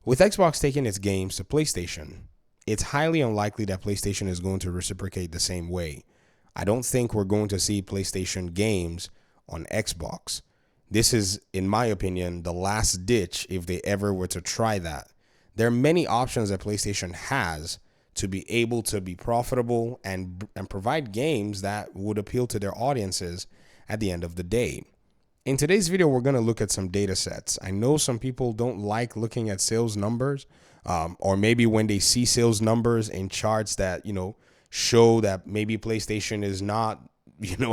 With Xbox taking its games to PlayStation, it's highly unlikely that PlayStation is going to reciprocate the same way. I don't think we're going to see PlayStation games on Xbox. This is, in my opinion, the last ditch if they ever were to try that. There are many options that PlayStation has to be able to be profitable and provide games that would appeal to their audiences at the end of the day. In today's video, we're going to look at some data sets. I know some people don't like looking at sales numbers, or maybe when they see sales numbers in charts that, show that maybe PlayStation is not,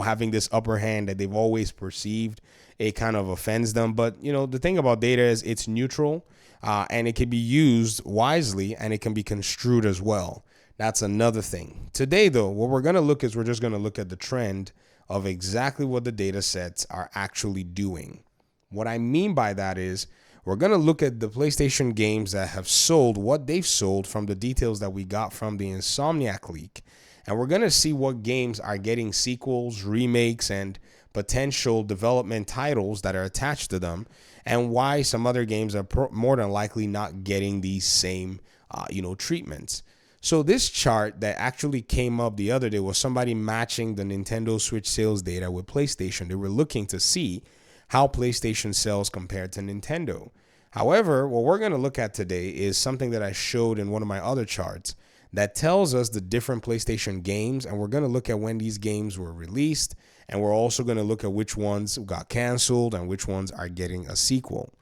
having this upper hand that they've always perceived, it kind of offends them. But, the thing about data is it's neutral, and it can be used wisely and it can be construed as well. That's another thing. Today, though, what we're going to look is we're just going to look at the trend of exactly what the data sets are actually doing. What I mean by that is we're going to look at the PlayStation games that have sold, what they've sold from the details that we got from the Insomniac leak. And we're going to see what games are getting sequels, remakes, and potential development titles that are attached to them, and why some other games are more than likely not getting these same, treatments. So this chart that actually came up the other day was somebody matching the Nintendo Switch sales data with PlayStation. They were looking to see how PlayStation sells compared to Nintendo. However, what we're going to look at today is something that I showed in one of my other charts that tells us the different PlayStation games, and we're going to look at when these games were released, and we're also going to look at which ones got canceled and which ones are getting a sequel.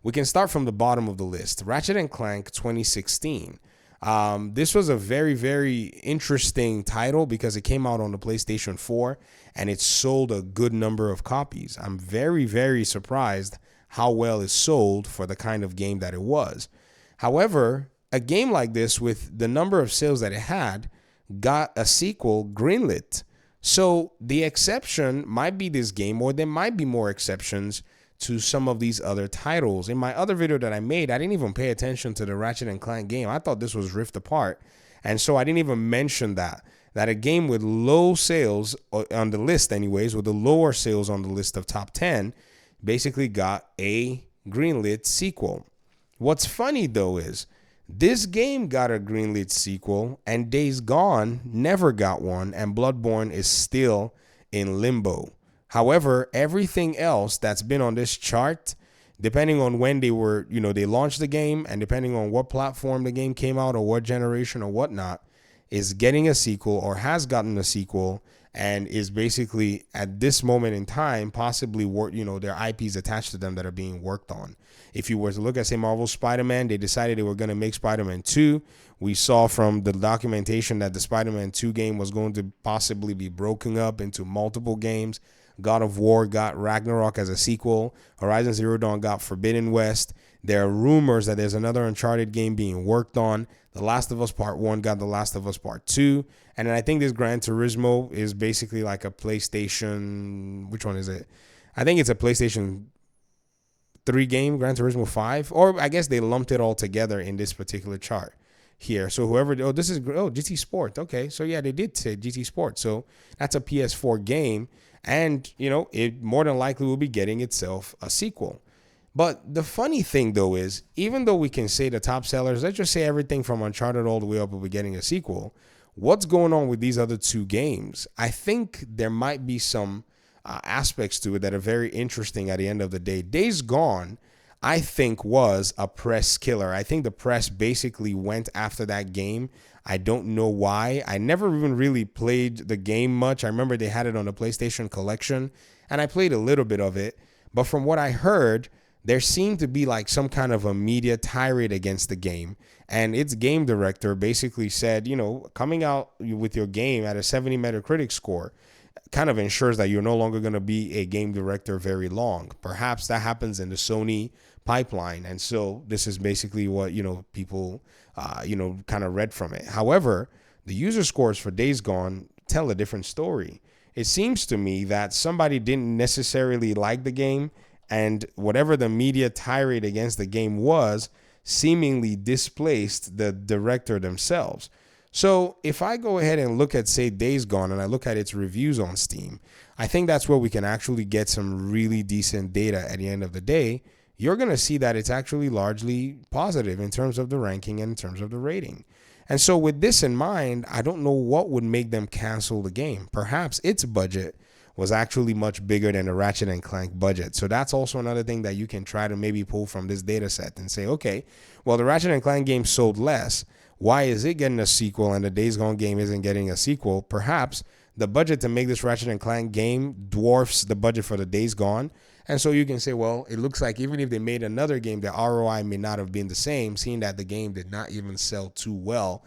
We can start from the bottom of the list. Ratchet & Clank 2016. This was a very, very interesting title because it came out on the PlayStation 4 and it sold a good number of copies. I'm very, very surprised how well it sold for the kind of game that it was. However, a game like this with the number of sales that it had got a sequel greenlit. So the exception might be this game, or there might be more exceptions to some of these other titles. In my other video that I made, I didn't even pay attention to the Ratchet & Clank game. I thought this was Rift Apart. And so I didn't even mention that a game with low sales on the list anyways, with the lower sales on the list of top 10, basically got a greenlit sequel. What's funny though is this game got a greenlit sequel and Days Gone never got one, and Bloodborne is still in limbo. However, everything else that's been on this chart, depending on when they were, they launched the game and depending on what platform the game came out or what generation or whatnot, is getting a sequel or has gotten a sequel and is basically at this moment in time possibly their IPs attached to them that are being worked on. If you were to look at, say, Marvel Spider-Man, they decided they were going to make Spider-Man 2. We saw from the documentation that the Spider-Man 2 game was going to possibly be broken up into multiple games. God of War got Ragnarok as a sequel. Horizon Zero Dawn got Forbidden West. There are rumors that there's another Uncharted game being worked on. The Last of Us Part 1 got The Last of Us Part 2. And then I think this Gran Turismo is basically like a PlayStation... Which one is it? I think it's a PlayStation 3 game, Gran Turismo 5. Or I guess they lumped it all together in this particular chart here. So whoever... this is... GT Sport. Okay, so yeah, they did say GT Sport. So that's a PS4 game. And, it more than likely will be getting itself a sequel. But the funny thing, though, is even though we can say the top sellers, let's just say everything from Uncharted all the way up will be getting a sequel, what's going on with these other two games? I think there might be some aspects to it that are very interesting at the end of the day. Days Gone, I think, was a press killer. I think the press basically went after that game. I don't know why. I never even really played the game much. I remember they had it on the PlayStation Collection, and I played a little bit of it. But from what I heard, there seemed to be like some kind of a media tirade against the game. And its game director basically said, coming out with your game at a 70 Metacritic score kind of ensures that you're no longer going to be a game director very long. Perhaps that happens in the Sony pipeline. And so this is basically what, people, kind of read from it. However, the user scores for Days Gone tell a different story. It seems to me that somebody didn't necessarily like the game, and whatever the media tirade against the game was seemingly displaced the director themselves. So if I go ahead and look at, say, Days Gone, and I look at its reviews on Steam, I think that's where we can actually get some really decent data at the end of the day, you're going to see that it's actually largely positive in terms of the ranking and in terms of the rating. And so with this in mind, I don't know what would make them cancel the game. Perhaps its budget was actually much bigger than the Ratchet and Clank budget. So that's also another thing that you can try to maybe pull from this data set and say, okay, well, the Ratchet and Clank game sold less. Why is it getting a sequel and the Days Gone game isn't getting a sequel? Perhaps the budget to make this Ratchet and Clank game dwarfs the budget for the Days Gone. And so you can say, well, it looks like even if they made another game, the ROI may not have been the same, seeing that the game did not even sell too well,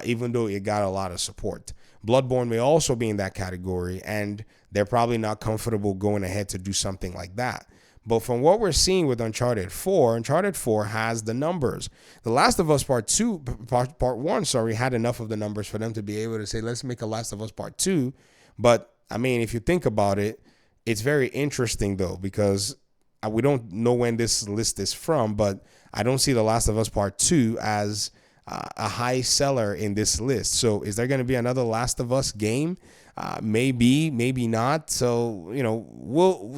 even though it got a lot of support. Bloodborne may also be in that category, and they're probably not comfortable going ahead to do something like that. But from what we're seeing with Uncharted 4 has the numbers. The Last of Us Part 1, had enough of the numbers for them to be able to say, let's make a Last of Us Part 2. But, I mean, if you think about it, it's very interesting, though, because we don't know when this list is from, but I don't see The Last of Us Part 2 as a high seller in this list. So is there going to be another Last of Us game? Maybe, maybe not. So,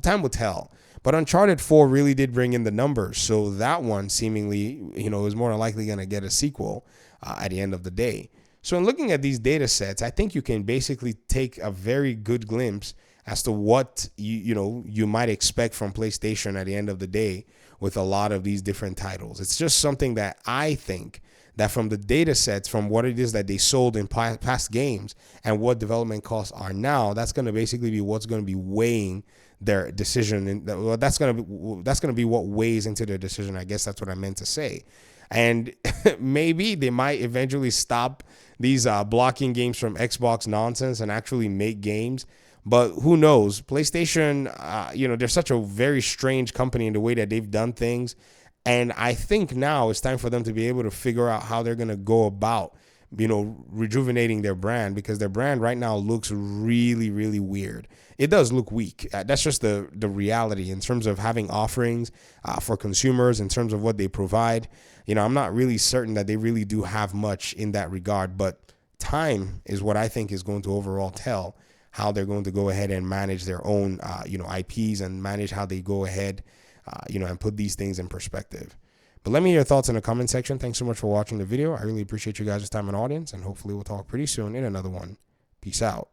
time will tell. But Uncharted 4 really did bring in the numbers. So that one seemingly, is more than likely going to get a sequel at the end of the day. So in looking at these data sets, I think you can basically take a very good glimpse as to what you might expect from PlayStation at the end of the day with a lot of these different titles. It's just something that I think that from the data sets, from what it is that they sold in past games and what development costs are now, that's going to basically be what's going to be weighing their decision. And that's going to be what weighs into their decision. I guess that's what I meant to say. And maybe they might eventually stop these blocking games from Xbox nonsense and actually make games. But who knows? PlayStation, they're such a very strange company in the way that they've done things. And I think now it's time for them to be able to figure out how they're going to go about, rejuvenating their brand, because their brand right now looks really, really weird. It does look weak. That's just the reality in terms of having offerings for consumers, in terms of what they provide. I'm not really certain that they really do have much in that regard, but time is what I think is going to overall tell how they're going to go ahead and manage their own, IPs and manage how they go ahead, and put these things in perspective. But let me hear your thoughts in the comment section. Thanks so much for watching the video. I really appreciate you guys' time and audience, and hopefully we'll talk pretty soon in another one. Peace out.